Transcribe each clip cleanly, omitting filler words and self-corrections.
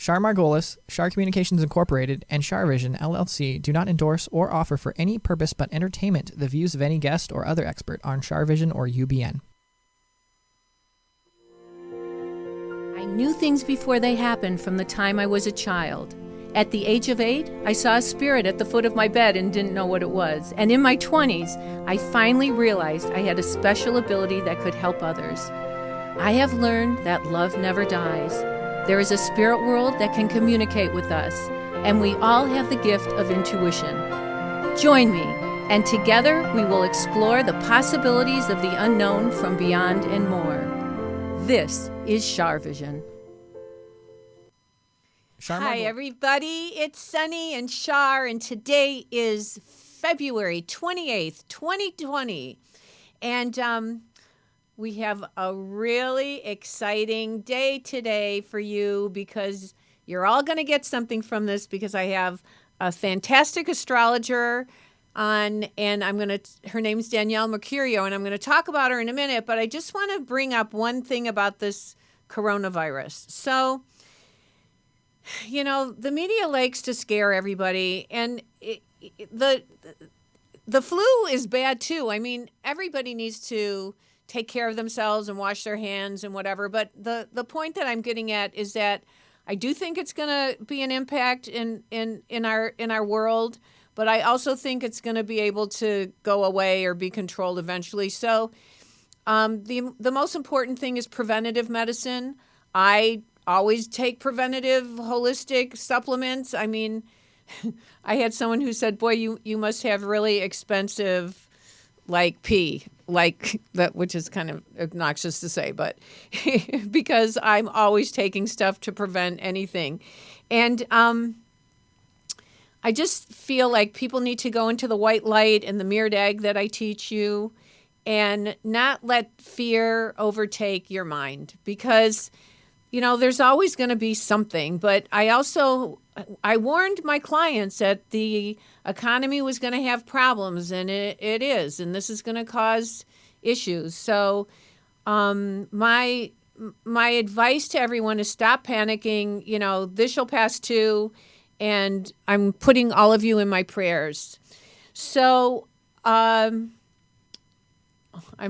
Char Margolis, Char Communications Incorporated, and CharVision LLC do not endorse or offer for any purpose but entertainment the views of any guest or other expert on CharVision or UBN. I knew things before they happened from the time I was a child. At the age of 8, I saw a spirit at the foot of my bed and didn't know what it was. And in my 20s, I finally realized I had a special ability that could help others. I have learned that love never dies. There is a spirit world that can communicate with us, and we all have the gift of intuition. Join me, and together we will explore the possibilities of the unknown from beyond and more. This is CharVision. Hi, everybody. It's Sunny and Char, and today is February 28th, 2020. And we have a really exciting day today for you because you're all going to get something from this because I have a fantastic astrologer on, and her name's Danielle Mercurio, and I'm going to talk about her in a minute, but I just want to bring up one thing about this coronavirus. So, you know, the media likes to scare everybody, and the flu is bad too. I mean, everybody needs to take care of themselves and wash their hands and whatever. But the point that I'm getting at is that I do think it's going to be an impact in our world, but I also think it's going to be able to go away or be controlled eventually. So the most important thing is preventative medicine. I always take preventative holistic supplements. I mean, I had someone who said, boy, you must have really expensive pee, like that, which is kind of obnoxious to say, but because I'm always taking stuff to prevent anything. And I just feel like people need to go into the white light and the mirrored egg that I teach you and not let fear overtake your mind, because you know, there's always going to be something. But I warned my clients that the economy was going to have problems, and it is, and this is going to cause issues. So my advice to everyone is stop panicking. You know, this shall pass too, and I'm putting all of you in my prayers. So I'm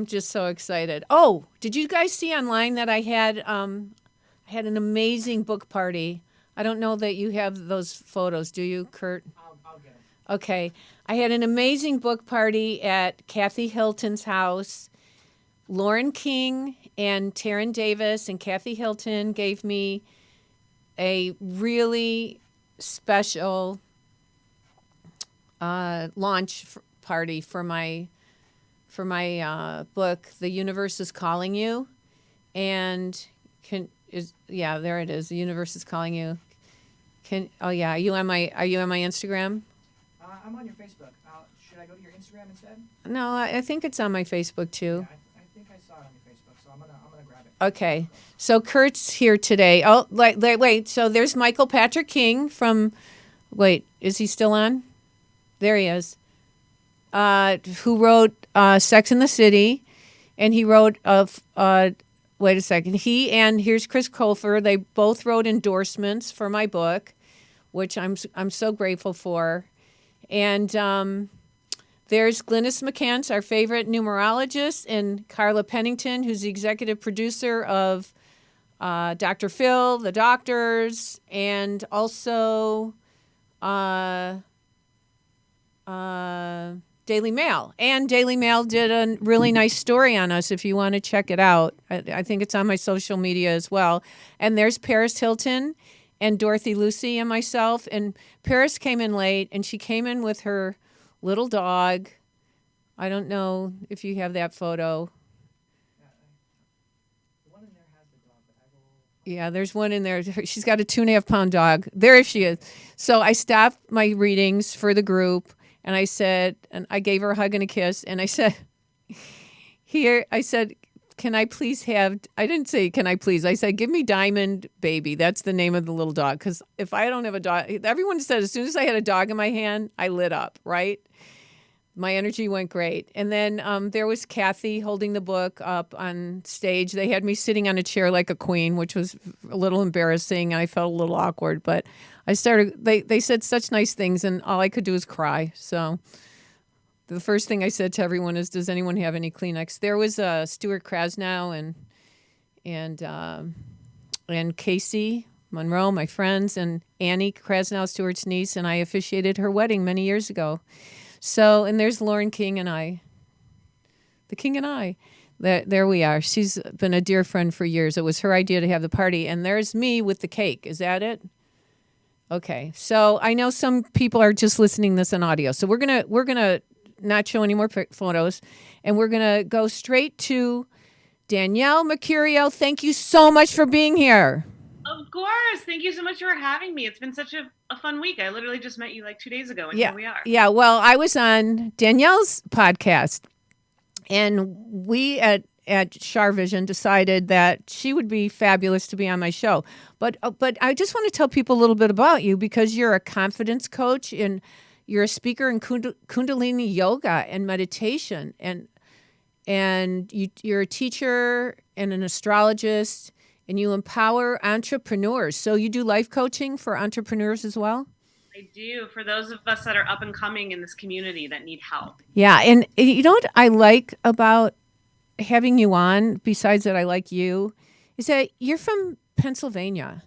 just so excited. Oh, did you guys see online that I had an amazing book party? I don't know that you have those photos. Do you, Kurt? I'll get them. Okay. I had an amazing book party at Kathy Hilton's house. Lauren King and Taryn Davis and Kathy Hilton gave me a really special launch party for my book, The Universe is Calling You. And there it is. The universe is calling you. Are you on my Instagram? I'm on your Facebook. Should I go to your Instagram instead? No, I think it's on my Facebook too. Yeah, I think I saw it on your Facebook, so I'm gonna grab it. Okay. So Kurt's here today. Oh, wait. So there's Michael Patrick King from. Wait, is he still on? There he is. Who wrote Sex and the City, and he wrote of. Wait a second. He and here's Chris Colfer. They both wrote endorsements for my book, which I'm so grateful for. And there's Glynis McCants, our favorite numerologist, and Carla Pennington, who's the executive producer of Dr. Phil, The Doctors, and also Daily Mail. And Daily Mail did a really nice story on us if you want to check it out. I think it's on my social media as well. And there's Paris Hilton and Dorothy Lucy and myself. And Paris came in late, and she came in with her little dog. I don't know if you have that photo. The one in there has the dog, but I will... Yeah, there's one in there. She's got a 2.5-pound dog. There she is. So I stopped my readings for the group. And I said, and I gave her a hug and a kiss. And I said, can I please have, I didn't say, can I please? I said, give me Diamond Baby. That's the name of the little dog. Because if I don't have a dog, everyone said as soon as I had a dog in my hand, I lit up, right? My energy went great. And then there was Kathy holding the book up on stage. They had me sitting on a chair like a queen, which was a little embarrassing. I felt a little awkward, but they said such nice things, and all I could do was cry. So the first thing I said to everyone is, does anyone have any Kleenex? There was Stuart Krasnow and Casey Monroe, my friends, and Annie Krasnow, Stuart's niece, and I officiated her wedding many years ago. So, and there's Lauren King and I. The King and I. There we are. She's been a dear friend for years. It was her idea to have the party. And there's me with the cake. Is that it? Okay. So I know some people are just listening to this on audio. So we're gonna not show any more photos, and we're gonna go straight to Danielle Mercurio. Thank you so much for being here. Of course. Thank you so much for having me. It's been such a fun week. I literally just met you like 2 days ago, and here we are. Yeah. Well, I was on Danielle's podcast, and we at CharVision decided that she would be fabulous to be on my show. But I just want to tell people a little bit about you, because you're a confidence coach, and you're a speaker in Kundalini yoga and meditation, and you're a teacher and an astrologist, and you empower entrepreneurs. So you do life coaching for entrepreneurs as well? I do, for those of us that are up and coming in this community that need help. Yeah, and you know what I like about having you on, besides that I like you, is that you're from Pennsylvania.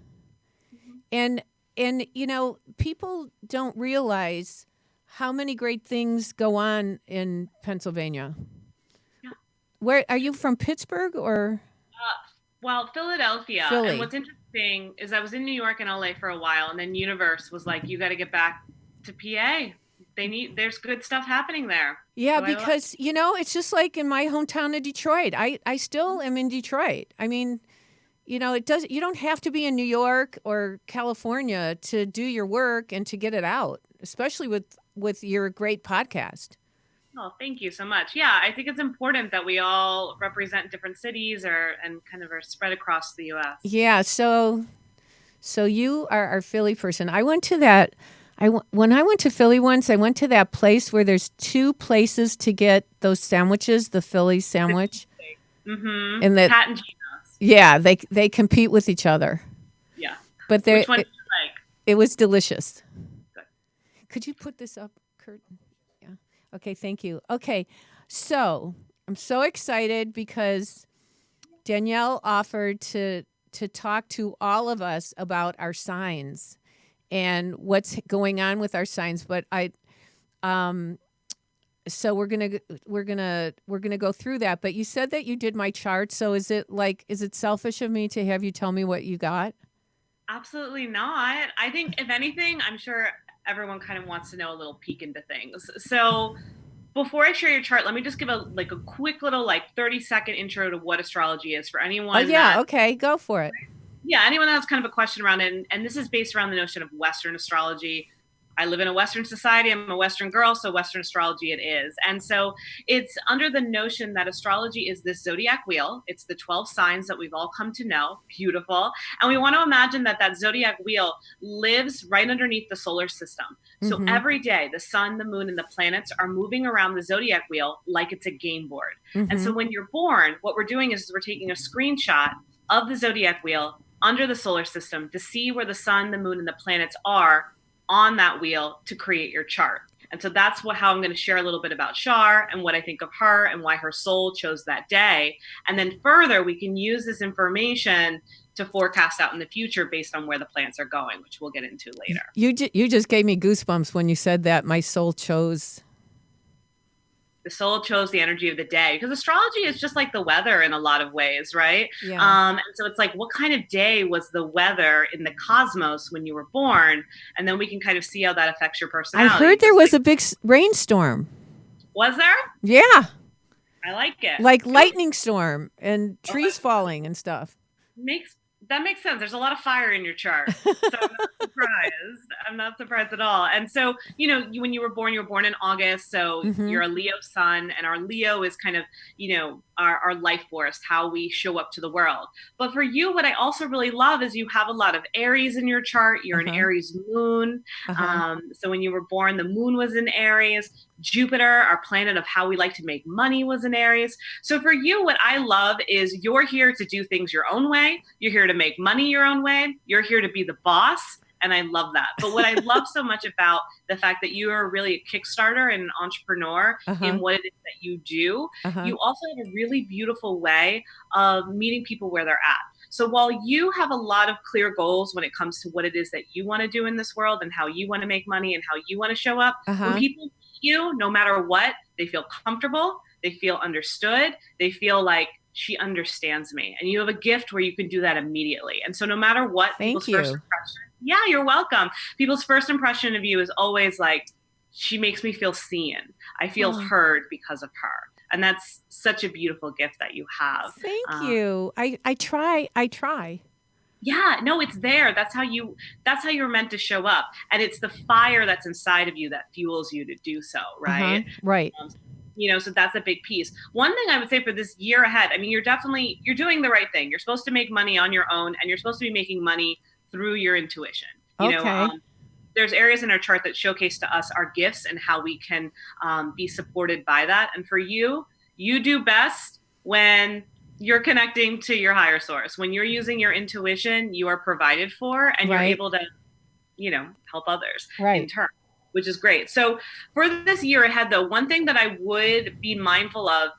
Mm-hmm. And you know, people don't realize how many great things go on in Pennsylvania. Yeah. Where are you from, Pittsburgh or? Well, Philadelphia. Philly. And what's interesting is I was in New York and LA for a while, and then Universe was like, you got to get back to PA. There's good stuff happening there. Yeah, so because, you know, it's just like in my hometown of Detroit. I still am in Detroit. I mean, you know, you don't have to be in New York or California to do your work and to get it out, especially with your great podcast. Oh, thank you so much. Yeah, I think it's important that we all represent different cities and kind of are spread across the U.S. Yeah, so you are our Philly person. I went to that. When I went to Philly once, I went to that place where there's two places to get those sandwiches, the Philly sandwich. Mm-hmm. And Pat and Gino's. Yeah, they compete with each other. Yeah. But which one did you like? It was delicious. Good. Could you put this up, Kurt? Okay, thank you. Okay, so I'm so excited because Danielle offered to talk to all of us about our signs and what's going on with our signs. But so we're gonna go through that. But you said that you did my chart. So is it selfish of me to have you tell me what you got? Absolutely not. I think if anything, I'm sure everyone kind of wants to know a little peek into things. So before I share your chart, let me just give a quick little 30-second intro to what astrology is for anyone. Oh yeah, okay, go for it. Yeah, anyone that has kind of a question around it, and this is based around the notion of Western astrology. I live in a Western society. I'm a Western girl, so Western astrology it is. And so it's under the notion that astrology is this zodiac wheel. It's the 12 signs that we've all come to know. Beautiful. And we want to imagine that zodiac wheel lives right underneath the solar system. So Mm-hmm. every day, the sun, the moon, and the planets are moving around the zodiac wheel like it's a game board. Mm-hmm. And so when you're born, what we're doing is we're taking a screenshot of the zodiac wheel under the solar system to see where the sun, the moon, and the planets are on that wheel to create your chart. And so that's how I'm going to share a little bit about Char and what I think of her and why her soul chose that day. And then further, we can use this information to forecast out in the future based on where the planets are going, which we'll get into later. You just gave me goosebumps when you said that my soul chose. The soul chose the energy of the day, because astrology is just like the weather in a lot of ways, right? Yeah. And so it's like, what kind of day was the weather in the cosmos when you were born? And then we can kind of see how that affects your personality. I heard there was a big rainstorm. Was there? Yeah. I like it. Like lightning storm and trees falling and stuff. That makes sense. There's a lot of fire in your chart. So I'm not surprised. I'm not surprised at all. And so, when you were born in August. So Mm-hmm. You're a Leo sun, and our Leo is kind of, our life force, how we show up to the world. But for you, what I also really love is you have a lot of Aries in your chart. You're an Aries moon. So when you were born, the moon was in Aries. Jupiter, our planet of how we like to make money, was in Aries. So for you, what I love is you're here to do things your own way. You're here to make money your own way. You're here to be the boss. And I love that. But what I love so much about the fact that you are really a Kickstarter and an entrepreneur in what it is that you do, you also have a really beautiful way of meeting people where they're at. So while you have a lot of clear goals when it comes to what it is that you want to do in this world and how you want to make money and how you want to show up, when people meet you, no matter what, they feel comfortable, they feel understood, they feel like she understands me. And you have a gift where you can do that immediately. And so no matter what, Thank you. First impression, yeah, you're welcome. People's first impression of you is always like, she makes me feel seen. I feel heard because of her. And that's such a beautiful gift that you have. Thank you. I try. Yeah, no, it's there. That's how you're meant to show up. And it's the fire that's inside of you that fuels you to do so, right? Right. So that's a big piece. One thing I would say for this year ahead, I mean, you're doing the right thing. You're supposed to make money on your own, and you're supposed to be making money through your intuition. There's areas in our chart that showcase to us our gifts and how we can be supported by that. And for you, you do best when you're connecting to your higher source. When you're using your intuition, you are provided for, and you're able to, help others in turn, which is great. So for this year ahead, though, one thing that I would be mindful of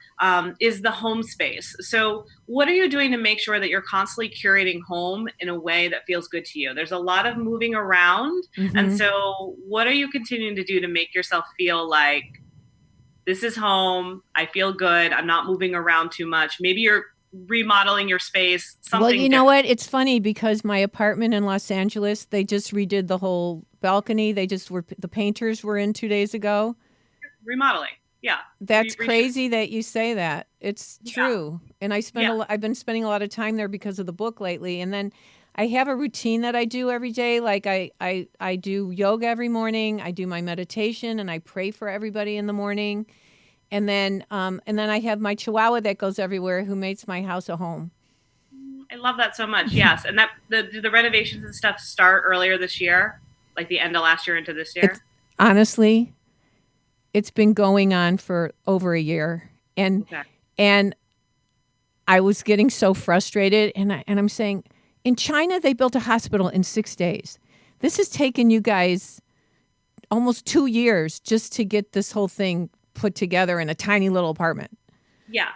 is the home space. So what are you doing to make sure that you're constantly curating home in a way that feels good to you? There's a lot of moving around. And so what are you continuing to do to make yourself feel like this is home? I feel good. I'm not moving around too much. Maybe you're remodeling your space. Well, you know what? It's funny because my apartment in Los Angeles, they just redid the whole balcony. The painters were in 2 days ago. Remodeling. Yeah. That's crazy that you say that. It's true. And I've been spending a lot of time there because of the book lately. And then I have a routine that I do every day. Like I do yoga every morning. I do my meditation and I pray for everybody in the morning. And then I have my Chihuahua that goes everywhere, who makes my house a home. I love that so much. Yes, and that the renovations and stuff start earlier this year, like the end of last year into this year. Honestly, it's been going on for over a year, and I was getting so frustrated, and I'm saying, in China they built a hospital in 6 days. This has taken you guys almost 2 years just to get this whole thing put together in a tiny little apartment. Yeah.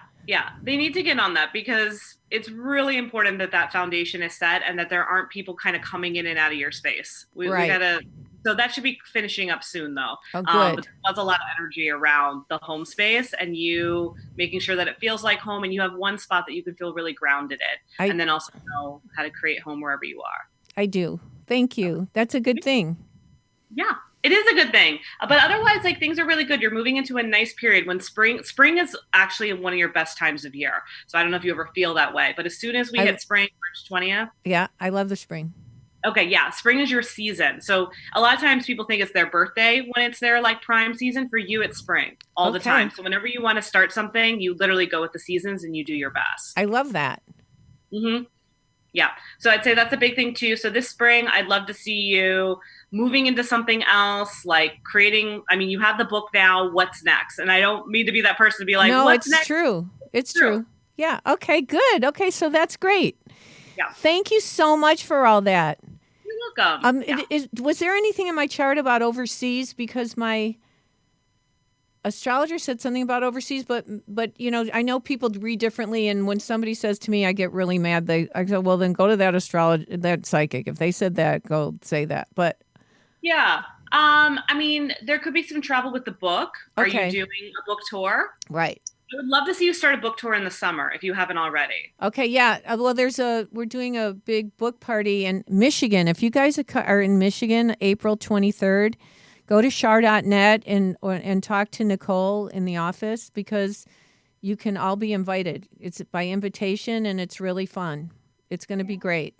They need to get on that because it's really important that foundation is set and that there aren't people kind of coming in and out of your space. We gotta, so that should be finishing up soon though. Oh, good. But there's a lot of energy around the home space and you making sure that it feels like home and you have one spot that you can feel really grounded in and then also know how to create home wherever you are. I do. Thank you. That's a good thing. Yeah. It is a good thing, but otherwise, like things are really good. You're moving into a nice period when spring is actually one of your best times of year. So I don't know if you ever feel that way, but as soon as we hit spring, March 20th. Yeah, I love the spring. Okay, yeah, spring is your season. So a lot of times people think it's their birthday when it's their like prime season. For you, it's spring all the time. So whenever you want to start something, you literally go with the seasons and you do your best. I love that. Yeah. So I'd say that's a big thing too. So this spring, I'd love to see you moving into something else, like creating, I mean, you have the book now, what's next? And I don't mean to be that person to be like, no, what's next? It's true. Yeah. Okay, good. Okay. So that's great. Yeah. Thank you so much for all that. You're welcome. Was there anything in my chart about overseas? Because my astrologer said something about overseas, but I know people read differently, and when somebody says to me, I get really mad. I go, well, then go to that astrologer, that psychic. If they said that, go say that. But yeah, I mean, there could be some travel with the book. Are you doing a book tour? Right. I would love to see you start a book tour in the summer if you haven't already. Okay, yeah. Well, we're doing a big book party in Michigan. If you guys are in Michigan, April 23rd. Go to char.net and talk to Nicole in the office because you can all be invited. It's by invitation and it's really fun. It's going to be great.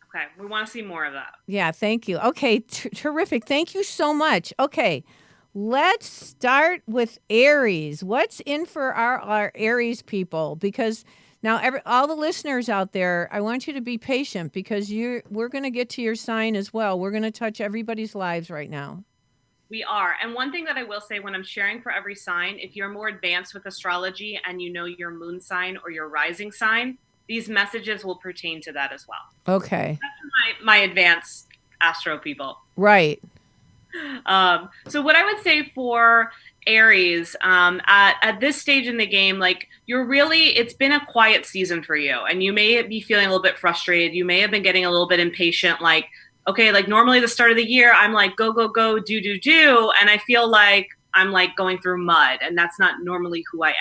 Okay. We want to see more of that. Yeah. Thank you. Okay. Terrific. Thank you so much. Okay. Let's start with Aries. What's in for our Aries people? Because now all the listeners out there, I want you to be patient because we're going to get to your sign as well. We're going to touch everybody's lives right now. We are. And one thing that I will say when I'm sharing for every sign, if you're more advanced with astrology and you know your moon sign or your rising sign, these messages will pertain to that as well. Okay. That's my advanced astro people. Right. So what I would say for Aries, at this stage in the game, like it's been a quiet season for you, and you may be feeling a little bit frustrated. You may have been getting a little bit impatient, like, okay, like normally the start of the year, I'm like, go, go, go, do, do, do. And I feel like I'm like going through mud, and that's not normally who I am.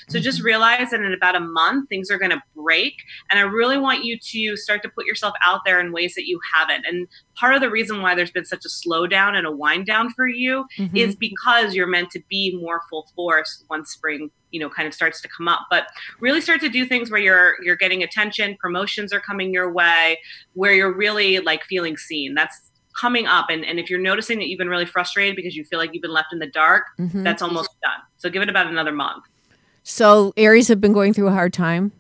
So just realize that in about a month, things are going to break. And I really want you to start to put yourself out there in ways that you haven't. And part of the reason why there's been such a slowdown and a wind down for you is because you're meant to be more full force once spring, kind of starts to come up. But really start to do things where you're getting attention, promotions are coming your way, where you're really like feeling seen. That's coming up. And if you're noticing that you've been really frustrated because you feel like you've been left in the dark, that's almost done. So give it about another month. So Aries have been going through a hard time?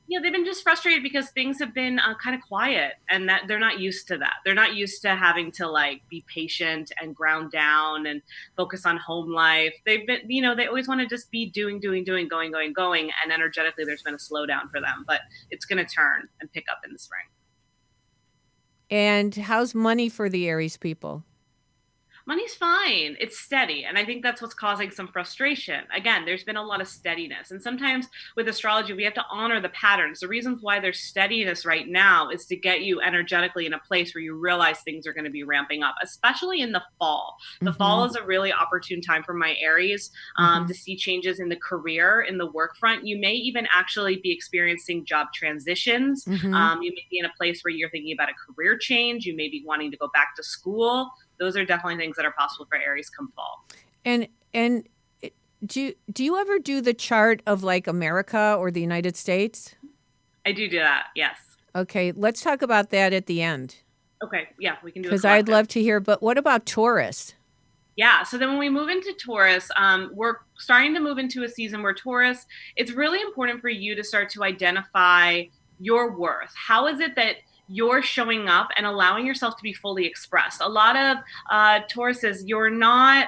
Yeah, they've been just frustrated because things have been kind of quiet, and that they're not used to that. They're not used to having to like be patient and ground down and focus on home life. They've been, they always want to just be doing, going. And energetically, there's been a slowdown for them, but it's going to turn and pick up in the spring. And how's money for the Aries people? Money's fine. It's steady. And I think that's what's causing some frustration. Again, there's been a lot of steadiness. And sometimes with astrology, we have to honor the patterns. The reasons why there's steadiness right now is to get you energetically in a place where you realize things are going to be ramping up, especially in the fall. The fall is a really opportune time for my Aries to see changes in the career, in the work front. You may even actually be experiencing job transitions. You may be in a place where you're thinking about a career change. You may be wanting to go back to school. Those are definitely things that are possible for Aries come fall. And do you ever do the chart of like America or the United States? I do that, yes. Okay, let's talk about that at the end. Okay, yeah, we can do it. Because I'd love to hear, but what about Taurus? Yeah, so then when we move into Taurus, we're starting to move into a season where Taurus, it's really important for you to start to identify your worth. How is it that you're showing up and allowing yourself to be fully expressed? A lot of Tauruses, you're not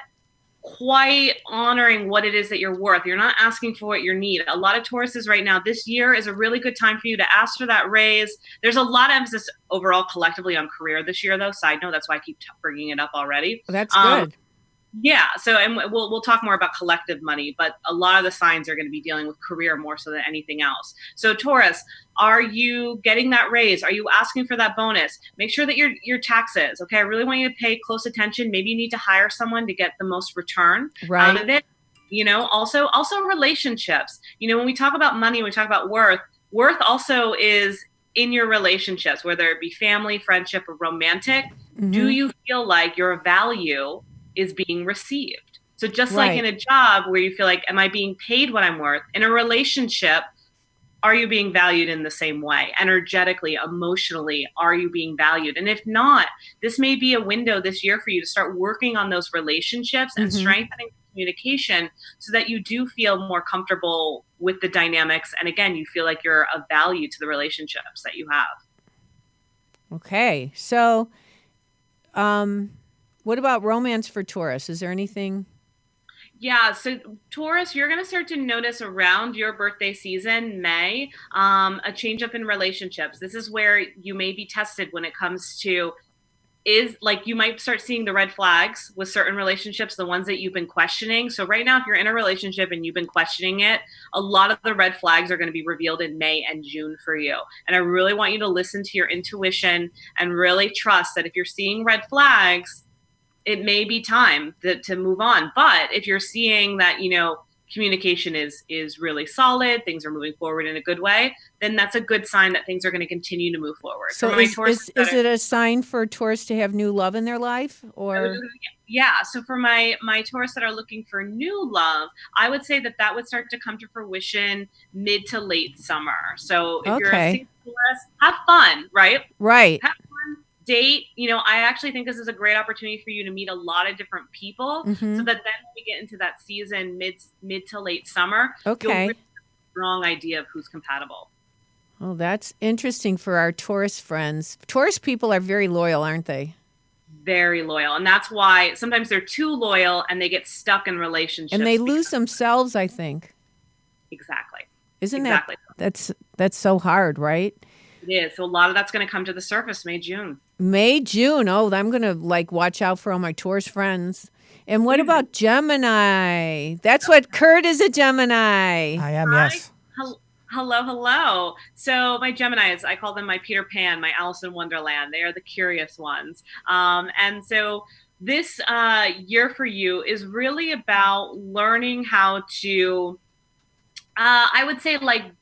quite honoring what it is that you're worth. You're not asking for what you need. A lot of Tauruses right now, this year is a really good time for you to ask for that raise. There's a lot of emphasis overall collectively on career this year, though. Side note, that's why I keep bringing it up already. That's good. Yeah. So, and we'll talk more about collective money, but a lot of the signs are going to be dealing with career more so than anything else. So Taurus, are you getting that raise? Are you asking for that bonus? Make sure that your taxes. Okay. I really want you to pay close attention. Maybe you need to hire someone to get the most return out of it. Also relationships. When we talk about money, when we talk about worth also is in your relationships, whether it be family, friendship, or romantic. Do you feel like your value is being received? So just like in a job where you feel like, am I being paid what I'm worth? In a relationship, are you being valued in the same way? Energetically, emotionally, are you being valued? And if not, this may be a window this year for you to start working on those relationships and strengthening communication so that you do feel more comfortable with the dynamics. And again, you feel like you're of value to the relationships that you have. Okay. So, what about romance for Taurus? Is there anything? Yeah, so Taurus, you're going to start to notice around your birthday season, May, a change up in relationships. This is where you may be tested when it comes to you might start seeing the red flags with certain relationships, the ones that you've been questioning. So right now, if you're in a relationship and you've been questioning it, a lot of the red flags are going to be revealed in May and June for you. And I really want you to listen to your intuition and really trust that if you're seeing red flags, it may be time to move on. But if you're seeing that, communication is really solid, things are moving forward in a good way, then that's a good sign that things are going to continue to move forward. So is it a sign for Taurus to have new love in their life? Or yeah, so for my Taurus that are looking for new love, I would say that would start to come to fruition mid to late summer. So if you're a single Taurus, have fun, right? Right. Have fun, date, I actually think this is a great opportunity for you to meet a lot of different people, so that then when we get into that season, mid to late summer, you'll Okay. really have a strong idea of who's compatible. Oh, that's interesting for our Taurus friends. Taurus people are very loyal, aren't they? Very loyal. And that's why sometimes they're too loyal and they get stuck in relationships. And they lose themselves, I think. Exactly. Isn't Exactly. that's so hard, right? It is. So a lot of that's going to come to the surface May, June. May, June. Oh, I'm going to watch out for all my Taurus friends. And what about Gemini? That's what Kurt is, a Gemini. I am, yes. Hello. So my Geminis, I call them my Peter Pan, my Alice in Wonderland. They are the curious ones. And so this year for you is really about learning how to, I would say,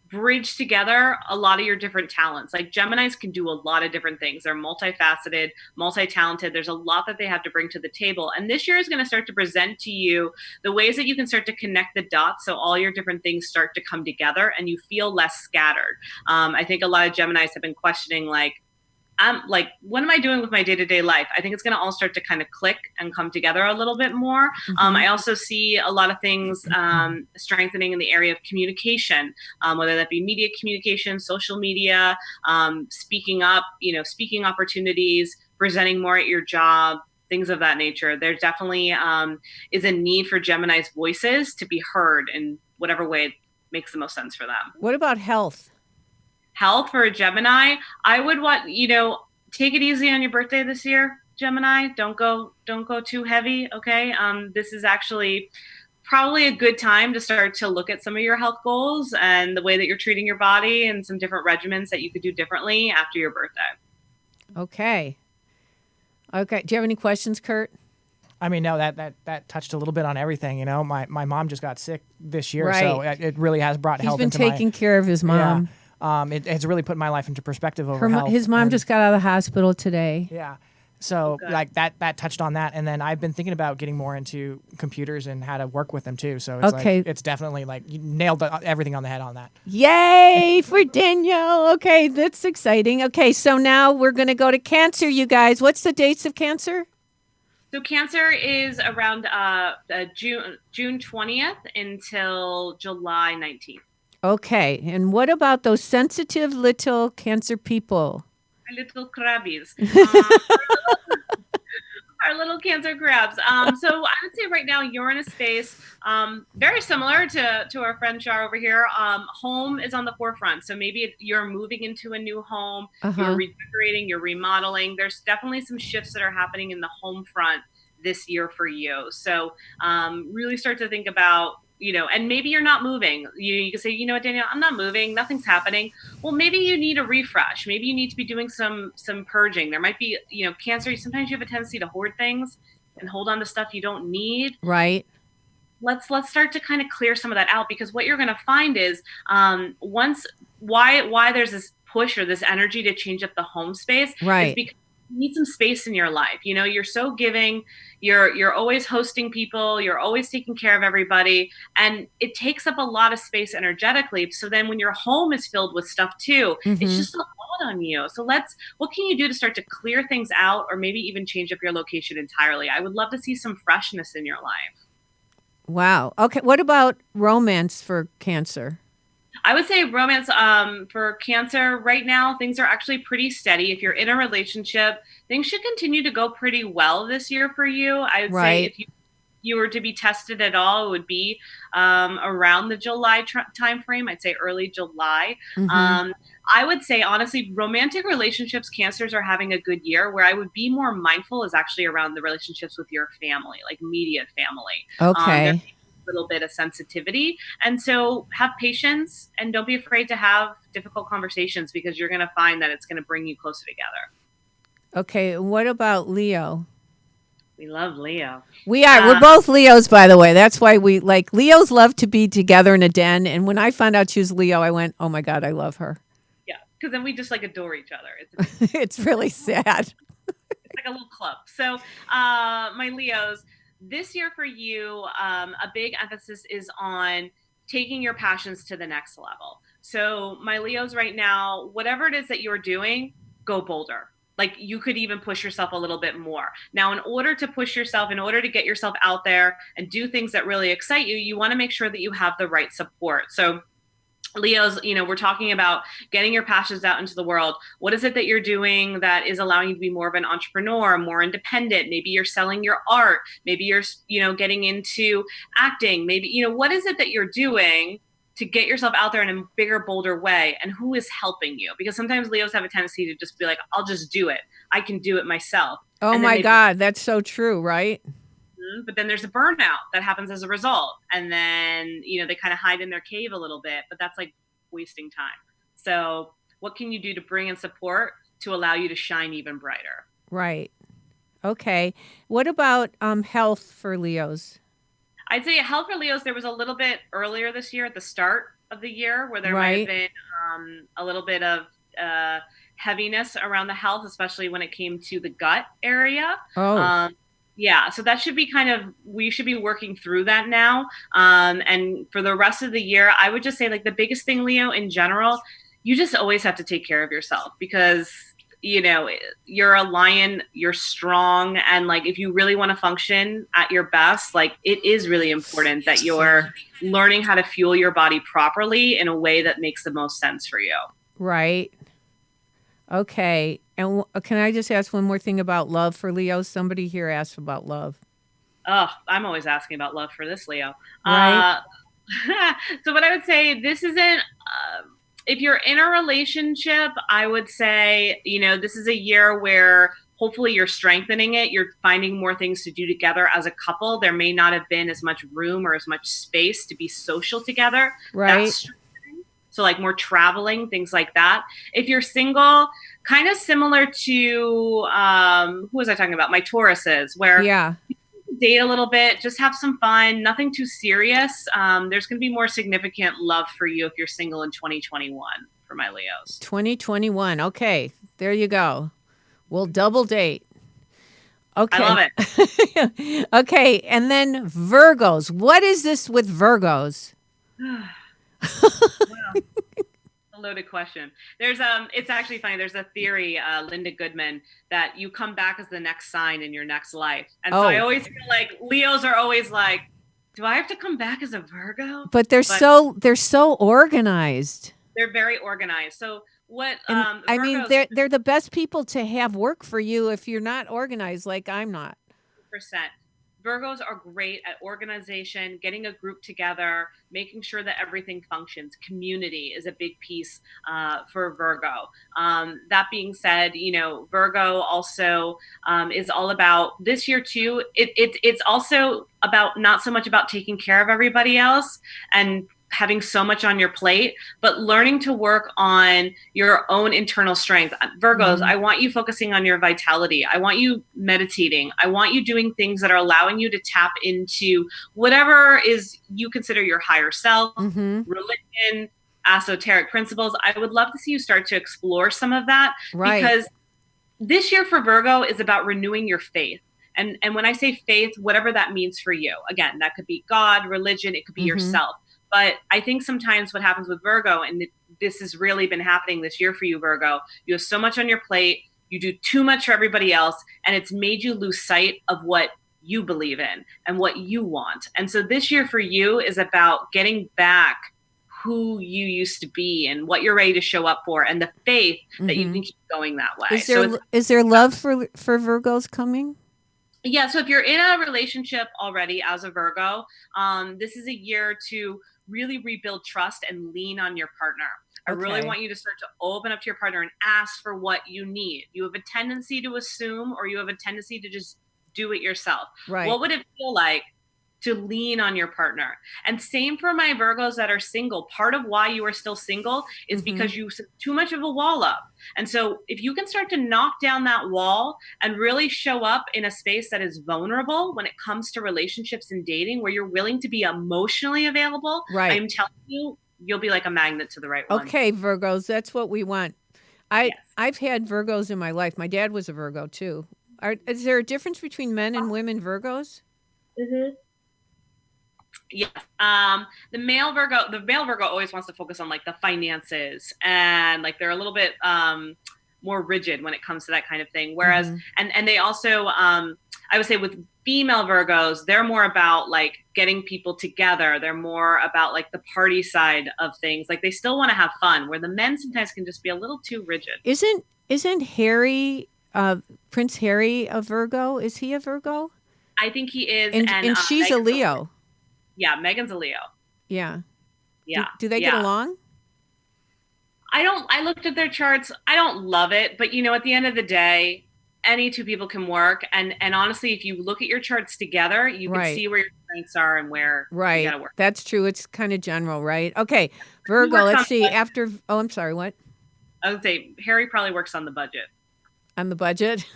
bridge together a lot of your different talents. Like Geminis can do a lot of different things. They're multifaceted, multi-talented. There's a lot that they have to bring to the table. And this year is going to start to present to you the ways that you can start to connect the dots, so all your different things start to come together and you feel less scattered. I think a lot of Geminis have been questioning, what am I doing with my day-to-day life? I think it's going to all start to kind of click and come together a little bit more. I also see a lot of things strengthening in the area of communication, whether that be media communication, social media, speaking up, speaking opportunities, presenting more at your job, things of that nature. There definitely is a need for Gemini's voices to be heard in whatever way makes the most sense for them. What about health? Health for a Gemini, I would want, take it easy on your birthday this year, Gemini. Don't go too heavy. Okay. This is actually probably a good time to start to look at some of your health goals and the way that you're treating your body and some different regimens that you could do differently after your birthday. Okay. Do you have any questions, Kurt? I mean, no, that touched a little bit on everything. My mom just got sick this year, Right. so it really has brought health He's been into taking care of his mom. Yeah. It's really put my life into perspective over health. His mom just got out of the hospital today. Yeah. So that touched on that. And then I've been thinking about getting more into computers and how to work with them too. So it's it's definitely you nailed everything on the head on that. Yay for Danielle. Okay, that's exciting. Okay, so now we're going to go to Cancer, you guys. What's the dates of Cancer? So Cancer is around June 20th until July 19th. Okay, and what about those sensitive little Cancer people? Our little crabbies. Our little Cancer crabs. So I would say right now you're in a space very similar to our friend Char over here. Home is on the forefront. So maybe you're moving into a new home, you're redecorating, you're remodeling. There's definitely some shifts that are happening in the home front this year for you. So really start to think about, and maybe you're not moving. You can say, Danielle, I'm not moving. Nothing's happening. Well, maybe you need a refresh. Maybe you need to be doing some purging. There might be, Cancer, sometimes you have a tendency to hoard things and hold on to stuff you don't need. Right. Let's start to kind of clear some of that out, because what you're going to find is why there's this push or this energy to change up the home space. Right. Is because you need some space in your life. You're so giving, you're always hosting people, you're always taking care of everybody, and it takes up a lot of space energetically. So then when your home is filled with stuff too, it's just a lot on you. So what can you do to start to clear things out, or maybe even change up your location entirely? I would love to see some freshness in your life. Wow. Okay. What about romance for Cancer? I would say romance for Cancer right now, things are actually pretty steady. If you're in a relationship, things should continue to go pretty well this year for you. I would say if you were to be tested at all, it would be around the July time frame. I'd say early July. I would say, honestly, romantic relationships, Cancers are having a good year. Where I would be more mindful is actually around the relationships with your family, like immediate family. Okay. Little bit of sensitivity, and so have patience and don't be afraid to have difficult conversations, because you're going to find that it's going to bring you closer together. Okay, what about Leo? We love Leo. We're both Leos, by the way. That's why we Leos love to be together in a den, and when I found out she was Leo, I went, oh my God, I love her. Yeah, because then we just adore each other. It's really sad. It's like a little club. So my Leos, this year for you, a big emphasis is on taking your passions to the next level. So my Leos right now, whatever it is that you're doing, go bolder. like you could even push yourself a little bit more. Now, in order to push yourself, in order to get yourself out there and do things that really excite you, you want to make sure that you have the right support. So Leos, we're talking about getting your passions out into the world. What is it that you're doing that is allowing you to be more of an entrepreneur, more independent? Maybe you're selling your art. Maybe you're, getting into acting. Maybe, what is it that you're doing to get yourself out there in a bigger, bolder way? And who is helping you? Because sometimes Leos have a tendency to just be like, I'll just do it. I can do it myself. Oh my God, that's so true, right? But then there's a burnout that happens as a result. And then, they kind of hide in their cave a little bit, but that's like wasting time. So what can you do to bring in support to allow you to shine even brighter? Right. Okay. What about health for Leos? I'd say health for Leos, there was a little bit earlier this year at the start of the year where there might have been a little bit of heaviness around the health, especially when it came to the gut area. Oh. Yeah, so that should be we should be working through that now. And for the rest of the year, I would just say like the biggest thing, Leo, in general, you just always have to take care of yourself because, you're a lion, you're strong. And like, if you really want to function at your best, like it is really important that you're learning how to fuel your body properly in a way that makes the most sense for you. Right. Okay. And can I just ask one more thing about love for Leo? Somebody here asked about love. Oh, I'm always asking about love for this, Leo. Right. So what I would say, this isn't, if you're in a relationship, I would say, this is a year where hopefully you're strengthening it. You're finding more things to do together as a couple. There may not have been as much room or as much space to be social together. Right. So like more traveling, things like that. If you're single, kind of similar to, who was I talking about? My Tauruses, where you date a little bit, just have some fun, nothing too serious. There's going to be more significant love for you if you're single in 2021 for my Leos. 2021. Okay, there you go. We'll double date. Okay. I love it. Okay, and then Virgos. What is this with Virgos? Wow. A loaded question. There's it's actually funny. There's a theory, Linda Goodman, that you come back as the next sign in your next life. And so I always feel like Leos are always like, do I have to come back as a Virgo? But they're so organized. They're very organized. So what Virgos, I mean, they're the best people to have work for you if you're not organized like I'm not. %. Virgos are great at organization, getting a group together, making sure that everything functions. Community is a big piece for Virgo. That being said, Virgo also is all about this year too. It's also about not so much about taking care of everybody else and having so much on your plate, but learning to work on your own internal strength. Virgos, I want you focusing on your vitality. I want you meditating. I want you doing things that are allowing you to tap into whatever is you consider your higher self, religion, esoteric principles. I would love to see you start to explore some of that because this year for Virgo is about renewing your faith. And when I say faith, whatever that means for you, again, that could be God, religion, it could be yourself. But I think sometimes what happens with Virgo, and this has really been happening this year for you, Virgo, you have so much on your plate, you do too much for everybody else, and it's made you lose sight of what you believe in and what you want. And so this year for you is about getting back who you used to be and what you're ready to show up for and the faith that you can keep going that way. Is there love for Virgos coming? Yeah, so if you're in a relationship already as a Virgo, this is a year to really rebuild trust and lean on your partner. I really want you to start to open up to your partner and ask for what you need. You have a tendency to assume, or you have a tendency to just do it yourself. Right. What would it feel like to lean on your partner? And same for my Virgos that are single. Part of why you are still single is because you set too much of a wall up. And so if you can start to knock down that wall and really show up in a space that is vulnerable when it comes to relationships and dating, where you're willing to be emotionally available, I'm telling you, you'll be like a magnet to the right one. Okay, Virgos, that's what we want. I've had Virgos in my life. My dad was a Virgo too. Is there a difference between men and women Virgos? Yes. The male Virgo always wants to focus on like the finances and like they're a little bit more rigid when it comes to that kind of thing. Whereas, and they also, I would say with female Virgos, they're more about like getting people together. They're more about like the party side of things. Like they still want to have fun, where the men sometimes can just be a little too rigid. Isn't Harry, Prince Harry, a Virgo? Is he a Virgo? I think he is. And she's a Leo. Yeah, Meghan's a Leo. Yeah. Yeah. Do they get along? I looked at their charts. I don't love it, but at the end of the day, any two people can work. And honestly, if you look at your charts together, you can see where your strengths are and where you gotta work. That's true. It's kind of general, right? Okay. Virgo, let's see. I'm sorry, what? I would say Harry probably works on the budget. On the budget?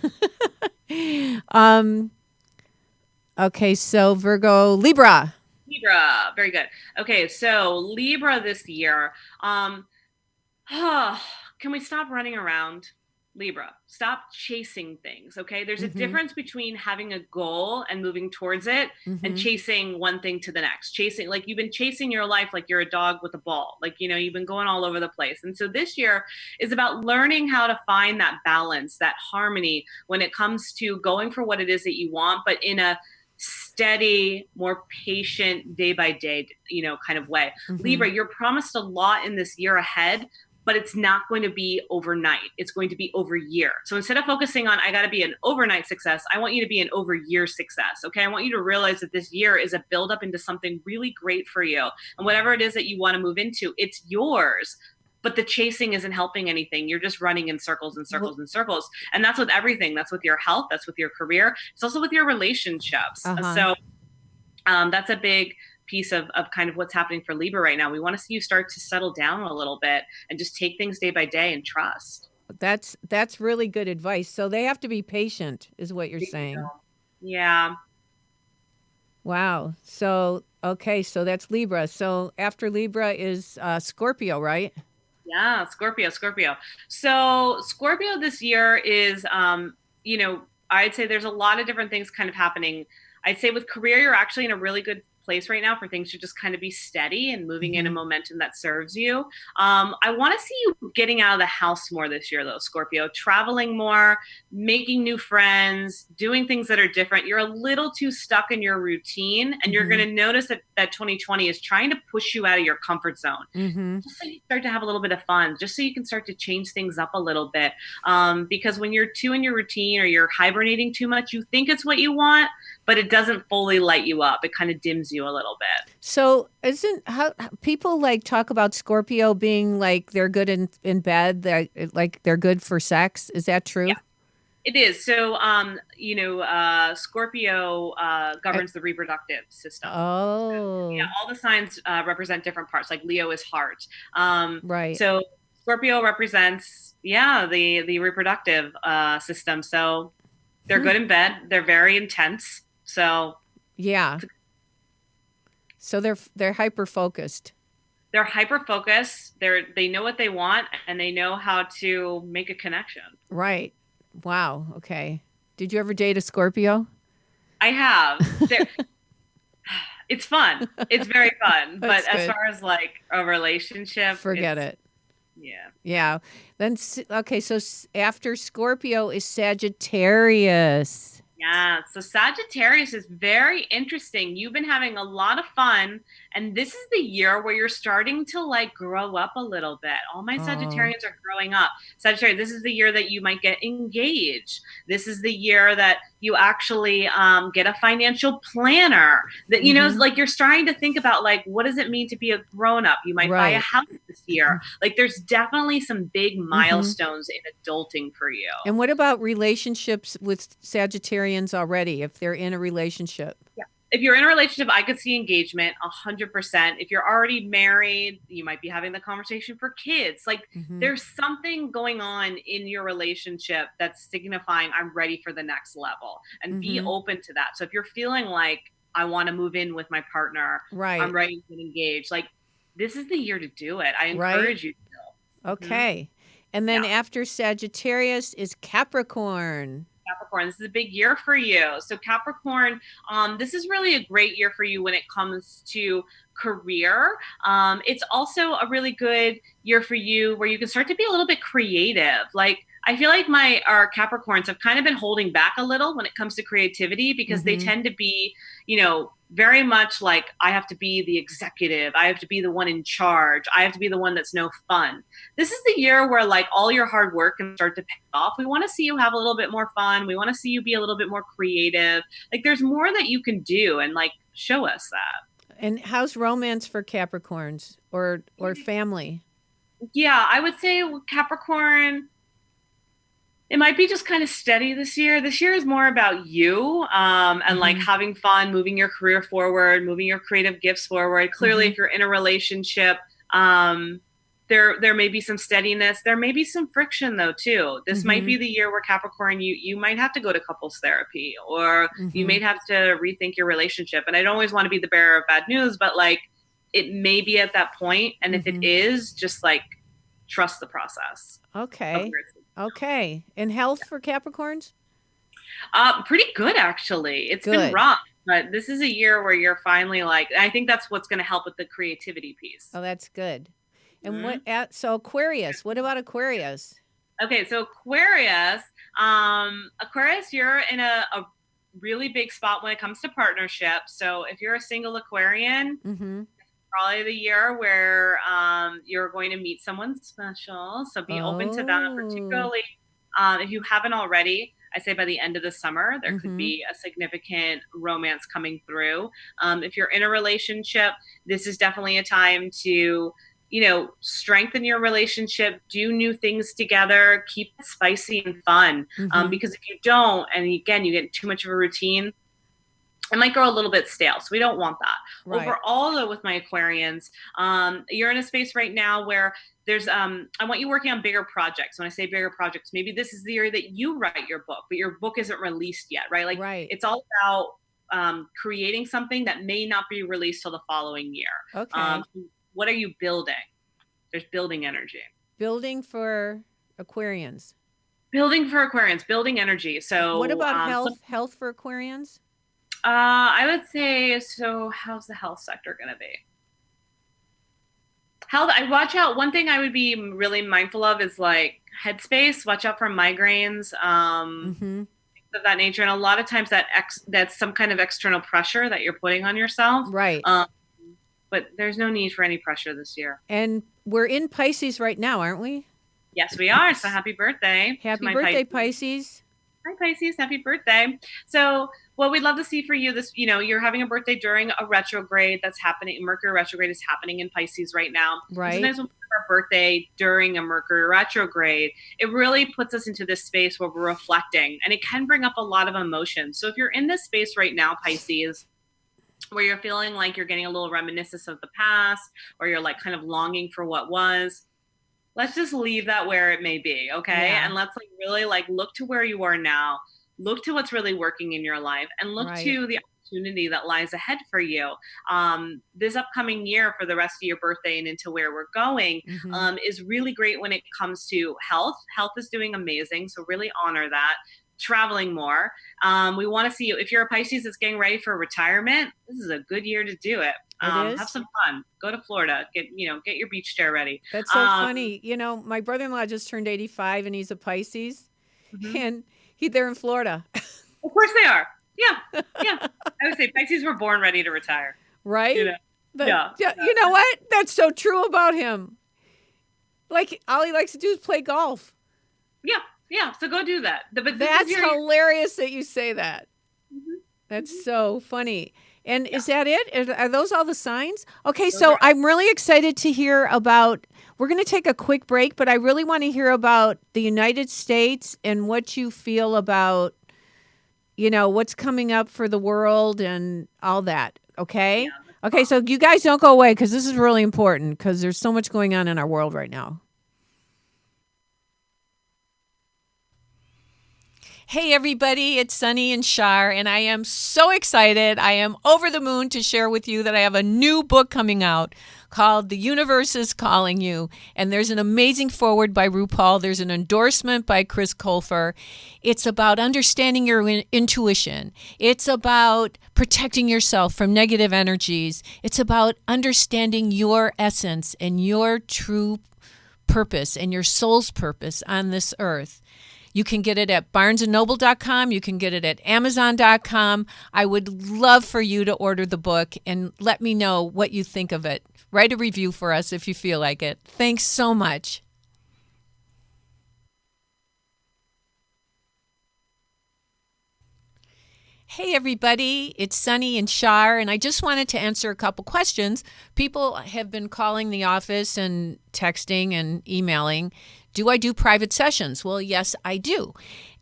Okay, so Virgo, Libra. Libra, very good. Okay, so Libra this year. Can we stop running around? Libra, stop chasing things, okay? There's a difference between having a goal and moving towards it and chasing one thing to the next. Chasing, like you've been chasing your life like you're a dog with a ball. Like, you've been going all over the place. And so this year is about learning how to find that balance, that harmony when it comes to going for what it is that you want, but in a steady, more patient, day by day, kind of way. Libra, you're promised a lot in this year ahead, but it's not going to be overnight. It's going to be over year. So instead of focusing on, I got to be an overnight success, I want you to be an over year success. Okay. I want you to realize that this year is a build up into something really great for you. And whatever it is that you want to move into, it's yours. But the chasing isn't helping anything. You're just running in circles and circles and circles. And that's with everything. That's with your health. That's with your career. It's also with your relationships. So that's a big piece of kind of what's happening for Libra right now. We want to see you start to settle down a little bit and just take things day by day and trust. That's really good advice. So they have to be patient is what you're saying. Yeah. Wow. So, okay. So that's Libra. So after Libra is Scorpio, right? Yeah. Scorpio. So Scorpio this year is, I'd say there's a lot of different things kind of happening. I'd say with career, you're actually in a really good place right now for things to just kind of be steady and moving in a momentum that serves you. I want to see you getting out of the house more this year, though, Scorpio, traveling more, making new friends, doing things that are different. You're a little too stuck in your routine, and you're going to notice that 2020 is trying to push you out of your comfort zone. Just so you start to have a little bit of fun, just so you can start to change things up a little bit. Because when you're too in your routine or you're hibernating too much, you think it's what you want, but it doesn't fully light you up. It kind of dims you a little bit. So isn't how people like talk about Scorpio being like they're good in bed, they're good for sex? Is that true? Yeah, it is. So, Scorpio governs the reproductive system. Oh. Yeah, all the signs represent different parts. Like Leo is heart. Right. So Scorpio represents, the reproductive system. So they're good in bed. They're very intense. So yeah. So they're hyper focused. They're hyper focused. They know what they want and they know how to make a connection. Right. Wow. Okay. Did you ever date a Scorpio? I have. It's fun. It's very fun. But good. As far as like a relationship, forget it. Yeah. Yeah. Then okay. So after Scorpio is Sagittarius. Yeah. So Sagittarius is very interesting. You've been having a lot of fun. And this is the year where you're starting to like grow up a little bit. All my Sagittarians are growing up. Sagittarius, this is the year that you might get engaged. This is the year that you actually get a financial planner. That, like you're starting to think about like, what does it mean to be a grown up? You might buy a house this year. Like there's definitely some big milestones in adulting for you. And what about relationships with Sagittarians already, if they're in a relationship? Yeah. If you're in a relationship, I could see engagement 100%. If you're already married, you might be having the conversation for kids. Like there's something going on in your relationship that's signifying I'm ready for the next level, and be open to that. So if you're feeling like I want to move in with my partner, I'm ready to engage, like this is the year to do it. I encourage you to. Okay. And then after Sagittarius is Capricorn. Capricorn, this is a big year for you. So Capricorn, this is really a great year for you when it comes to career. It's also a really good year for you where you can start to be a little bit creative. Like I feel like our Capricorns have kind of been holding back a little when it comes to creativity because they tend to be, very much like, I have to be the executive. I have to be the one in charge. I have to be the one that's no fun. This is the year where like all your hard work can start to pay off. We want to see you have a little bit more fun. We want to see you be a little bit more creative. Like there's more that you can do, and like show us that. And how's romance for Capricorns or family? Yeah, I would say Capricorn, it might be just kind of steady this year. This year is more about you and like having fun, moving your career forward, moving your creative gifts forward. Clearly, if you're in a relationship, there may be some steadiness. There may be some friction though too. This might be the year where Capricorn, you might have to go to couples therapy, or you may have to rethink your relationship. And I don't always want to be the bearer of bad news, but like it may be at that point. And if it is, just like trust the process. Okay. And health for Capricorns? Pretty good, actually. It's been rough, but this is a year where you're finally like, I think that's what's going to help with the creativity piece. Oh, that's good. And so Aquarius, what about Aquarius? Okay. So Aquarius, you're in a really big spot when it comes to partnerships. So if you're a single Aquarian, probably the year where you're going to meet someone special. So be open to that, particularly if you haven't already. I say by the end of the summer, there could be a significant romance coming through. If you're in a relationship, this is definitely a time to, strengthen your relationship, do new things together, keep it spicy and fun. Because if you don't, and again, you get too much of a routine, it might grow a little bit stale. So we don't want that. Right. Overall, though, with my Aquarians, you're in a space right now where there's, I want you working on bigger projects. When I say bigger projects, maybe this is the year that you write your book, but your book isn't released yet, right? Like it's all about creating something that may not be released till the following year. Okay. What are you building? There's building energy. Building for Aquarians. Building energy. So what about health for Aquarians? I would say, so how's the health sector going to be? I watch out. One thing I would be really mindful of is like headspace. Watch out for migraines, things of that nature. And a lot of times that's some kind of external pressure that you're putting on yourself. Right. But there's no need for any pressure this year. And we're in Pisces right now, aren't we? Yes, we are. So happy birthday. Happy birthday, Pisces. Hi, Pisces. Happy birthday. So what we'd love to see for you this, you're having a birthday during a retrograde that's happening. Mercury retrograde is happening in Pisces right now. Right. Sometimes when we have our birthday during a Mercury retrograde, it really puts us into this space where we're reflecting, and it can bring up a lot of emotions. So if you're in this space right now, Pisces, where you're feeling like you're getting a little reminiscence of the past, or you're like kind of longing for what was, let's just leave that where it may be. Okay. Yeah. And let's like really like look to where you are now, look to what's really working in your life, and look to the opportunity that lies ahead for you. This upcoming year, for the rest of your birthday and into where we're going, is really great when it comes to health. Health is doing amazing. So really honor that. Traveling more. We want to see you. If you're a Pisces that's getting ready for retirement, this is a good year to do it. Have some fun. Go to Florida. Get your beach chair ready. That's so funny. My brother-in-law just turned 85 and he's a Pisces, and they're in Florida. Of course they are. Yeah. I would say Pisces were born ready to retire. Right? You know what? That's so true about him. Like all he likes to do is play golf. Yeah, so go do that. But that's hilarious that you say that. That's so funny. And is that it? Are those all the signs? Okay, so I'm really excited to hear about, we're going to take a quick break, but I really want to hear about the United States and what you feel about, what's coming up for the world and all that. Okay? Yeah, okay, so you guys don't go away because this is really important because there's so much going on in our world right now. Hey everybody, it's Sunny and Char, and I am so excited. I am over the moon to share with you that I have a new book coming out called The Universe is Calling You, and there's an amazing foreword by RuPaul. There's an endorsement by Chris Colfer. It's about understanding your intuition. It's about protecting yourself from negative energies. It's about understanding your essence and your true purpose and your soul's purpose on this earth. You can get it at barnesandnoble.com. You can get it at amazon.com. I would love for you to order the book and let me know what you think of it. Write a review for us if you feel like it. Thanks so much. Hey everybody, it's Sunny and Char, and I just wanted to answer a couple questions. People have been calling the office and texting and emailing. Do I do private sessions? Well, yes, I do.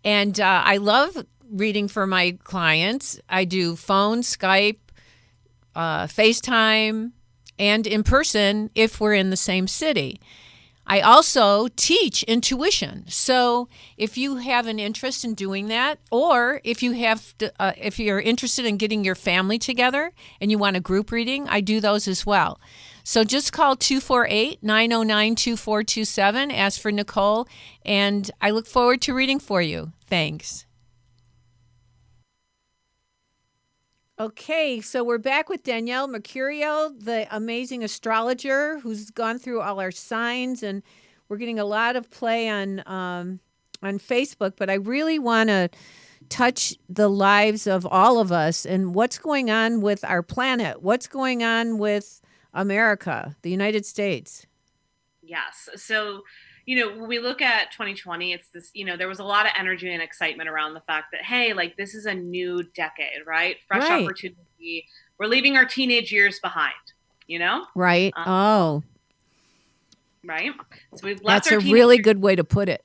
And I love reading for my clients. I do phone, Skype, FaceTime, and in person if we're in the same city. I also teach intuition. So if you have an interest in doing that, or if you're interested in getting your family together and you want a group reading, I do those as well. So just call 248-909-2427, ask for Nicole, and I look forward to reading for you. Thanks. Okay, so we're back with Danielle Mercurio, the amazing astrologer who's gone through all our signs, and we're getting a lot of play on Facebook. But I really want to touch the lives of all of us and what's going on with our planet, what's going on with America, the United States. Yes. So, when we look at 2020, it's this, there was a lot of energy and excitement around the fact that, hey, like this is a new decade, right? Fresh Right. opportunity. We're leaving our teenage years behind, Right. Right. So we've left That's our a teenage really years. good way to put it.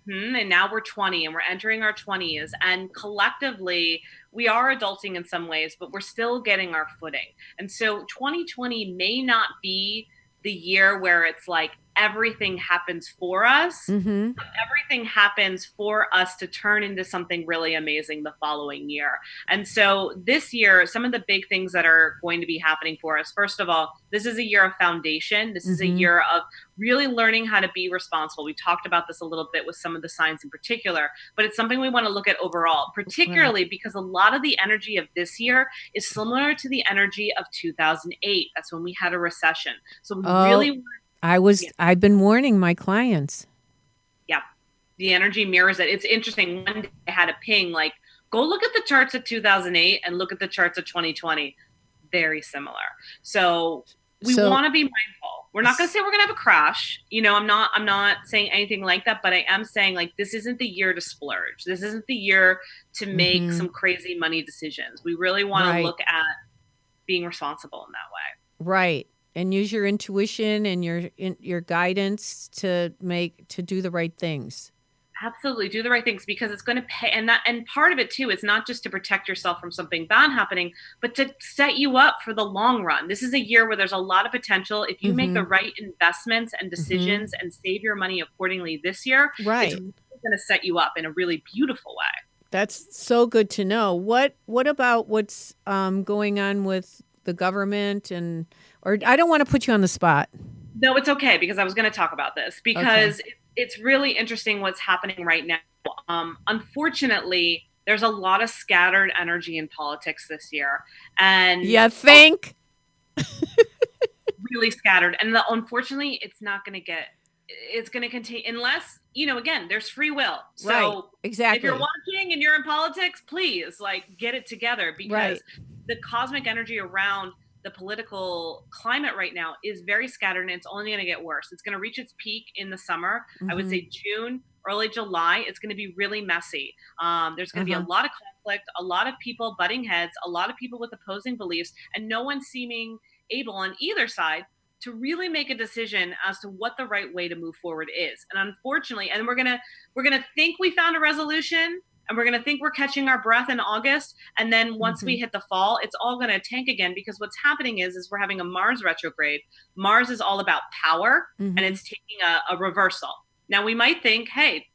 And now we're 20 and we're entering our 20s. And collectively, we are adulting in some ways, but we're still getting our footing. And so 2020 may not be the year where it's like everything happens for us. Mm-hmm. Everything happens for us to turn into something really amazing the following year. And so this year, some of the big things that are going to be happening for us, first of all, this is a year of foundation. This is a year of really learning how to be responsible. We talked about this a little bit with some of the signs in particular, but it's something we want to look at overall, particularly because a lot of the energy of this year is similar to the energy of 2008. That's when we had a recession. So we really I've been warning my clients. Yeah. The energy mirrors it. It's interesting. One day I had a ping, like, go look at the charts of 2008 and look at the charts of 2020. Very similar. So we want to be mindful. We're not going to say we're going to have a crash. I'm not saying anything like that, but I am saying like, this isn't the year to splurge. This isn't the year to make some crazy money decisions. We really want to look at being responsible in that way. Right. And use your intuition and your guidance to do the right things. Absolutely. Do the right things because it's going to pay. And part of it too, is not just to protect yourself from something bad happening, but to set you up for the long run. This is a year where there's a lot of potential. If you make the right investments and decisions and save your money accordingly this year, it's really going to set you up in a really beautiful way. That's so good to know. What about what's going on with the government or I don't want to put you on the spot. No, it's okay because I was going to talk about this because it's really interesting what's happening right now. Unfortunately, there's a lot of scattered energy in politics this year. And you think? Really scattered. And unfortunately, it's not going to it's going to continue unless, again, there's free will. So exactly. If you're watching and you're in politics, please get it together because the cosmic energy around the political climate right now is very scattered and it's only going to get worse. It's going to reach its peak in the summer. I would say June, early July. It's going to be really messy. There's going to be a lot of conflict, a lot of people butting heads, a lot of people with opposing beliefs, and no one seeming able on either side to really make a decision as to what the right way to move forward is. And unfortunately, and we're going to think we found a resolution, and we're going to think we're catching our breath in August. And then once we hit the fall, it's all going to tank again because what's happening is we're having a Mars retrograde. Mars is all about power and it's taking a reversal. Now we might think, hey,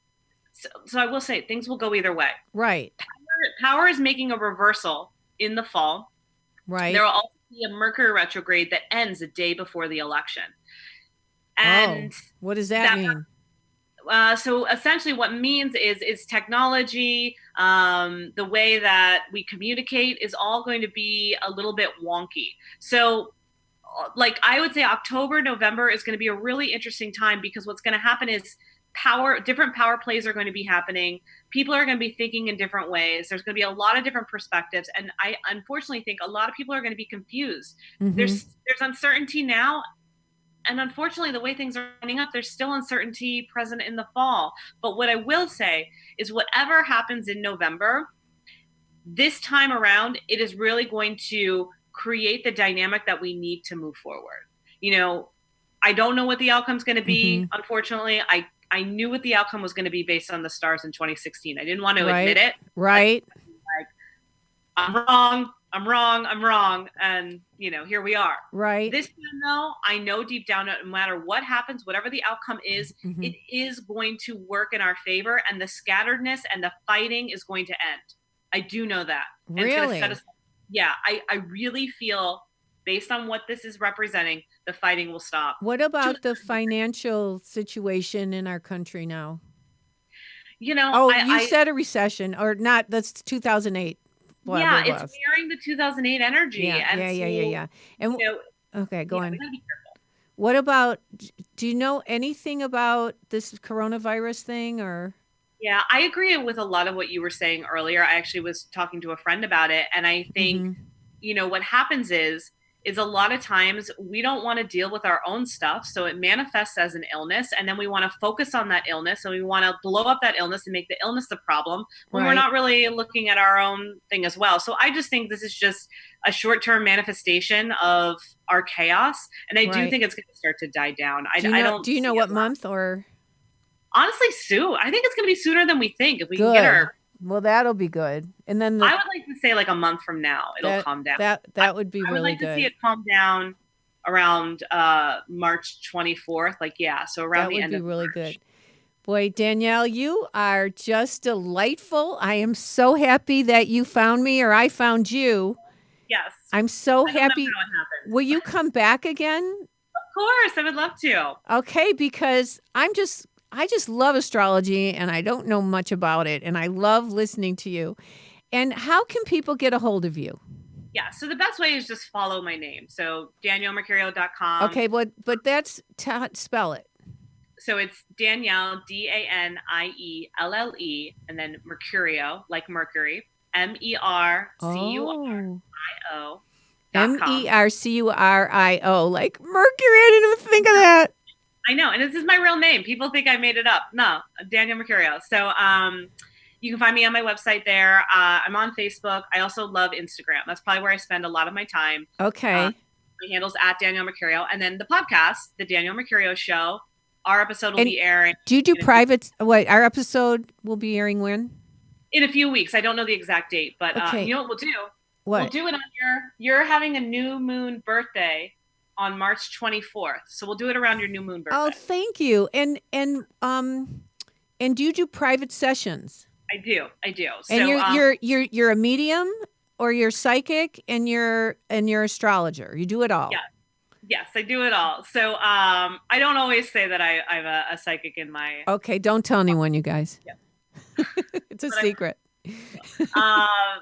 so I will say things will go either way. Right. Power is making a reversal in the fall. Right. There will also be a Mercury retrograde that ends a day before the election. And what does that mean? So essentially what it means is technology, the way that we communicate is all going to be a little bit wonky. So I would say October, November is going to be a really interesting time because what's going to happen is different power plays are going to be happening. People are going to be thinking in different ways. There's going to be a lot of different perspectives. And I unfortunately think a lot of people are going to be confused. There's uncertainty now. And unfortunately, the way things are running up, there's still uncertainty present in the fall. But what I will say is whatever happens in November, this time around, it is really going to create the dynamic that we need to move forward. I don't know what the outcome's going to be. Unfortunately, I knew what the outcome was going to be based on the stars in 2016. I didn't want to admit it. Right. Like, I'm wrong. And, here we are. Right. This time, though, I know deep down, no matter what happens, whatever the outcome is, it is going to work in our favor. And the scatteredness and the fighting is going to end. I do know that. And really? Yeah, I really feel, based on what this is representing, the fighting will stop. What about the financial situation in our country now? You said a recession, or not? That's 2008. Yeah, it's mirroring the 2008 energy. Yeah. And okay, go on. We gotta be careful. What about? Do you know anything about this coronavirus thing, or? Yeah, I agree with a lot of what you were saying earlier. I actually was talking to a friend about it, and I think, what happens is a lot of times we don't want to deal with our own stuff. So it manifests as an illness, and then we want to focus on that illness, and we want to blow up that illness and make the illness the problem when we're not really looking at our own thing as well. So I just think this is just a short-term manifestation of our chaos, and I do think it's going to start to die down. Do you know what month or? Honestly, soon. I think it's going to be sooner than we think if we can get her. Well, that'll be good. And then I would like to say like a month from now, it'll calm down. That would be really good. I would like to see it calm down around March 24th. So around the end of March. That would be really good. Boy, Danielle, you are just delightful. I am so happy that you found me, or I found you. Yes. I'm so happy. Will you come back again? Of course, I would love to. Okay, because I just love astrology, and I don't know much about it, and I love listening to you. And how can people get a hold of you? Yeah, so the best way is just follow my name. So DanielleMercurio.com. Okay, but that's spell it. So it's Danielle, Danielle, and then Mercurio, like Mercury, Mercurio. Mercurio, like Mercury. I didn't even think of that. I know, and this is my real name. People think I made it up. No, Danielle Mercurio. So you can find me on my website there. I'm on Facebook. I also love Instagram. That's probably where I spend a lot of my time. Okay. My handle's at Danielle Mercurio. And then the podcast, The Danielle Mercurio Show, our episode will be airing. Do you do private? Our episode will be airing when? In a few weeks. I don't know the exact date, but you know what we'll do? What? We'll do it on you're having a new moon birthday on March 24th. So we'll do it around your new moon birthday. Oh, thank you. And do you do private sessions? I do. And you're a medium, or you're psychic, and you're astrologer. You do it all. Yeah. Yes, I do it all. So I don't always say that I'm a psychic in my. Okay, don't tell anyone, you guys. Yeah. It's a secret.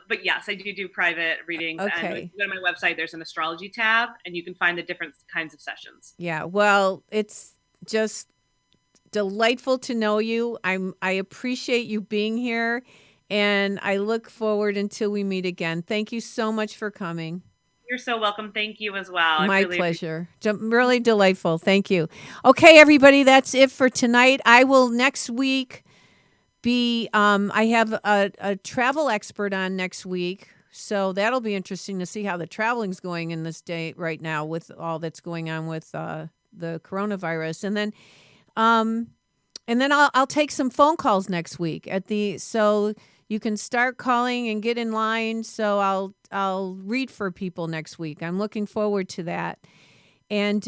But yes, I do private readings. Okay. And if you go to my website, there's an astrology tab, and you can find the different kinds of sessions. Yeah, well, it's just delightful to know you. I appreciate you being here, and I look forward until we meet again. Thank you so much for coming. You're so welcome. Thank you as well. My pleasure. Really delightful. Thank you. Okay, everybody, that's it for tonight. I will next week I have a travel expert on next week, so that'll be interesting to see how the traveling's going in this day right now with all that's going on with the coronavirus, and then I'll take some phone calls next week so you can start calling and get in line. So I'll read for people next week. I'm looking forward to that, and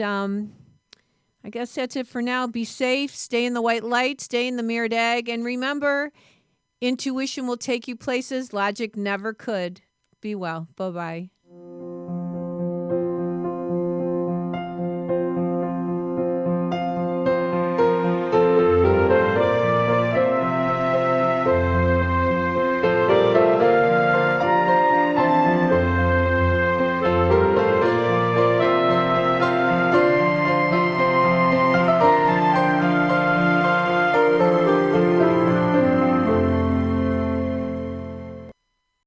I guess that's it for now. Be safe, stay in the white light, stay in the mirrored egg, and remember, intuition will take you places logic never could. Be well. Bye-bye.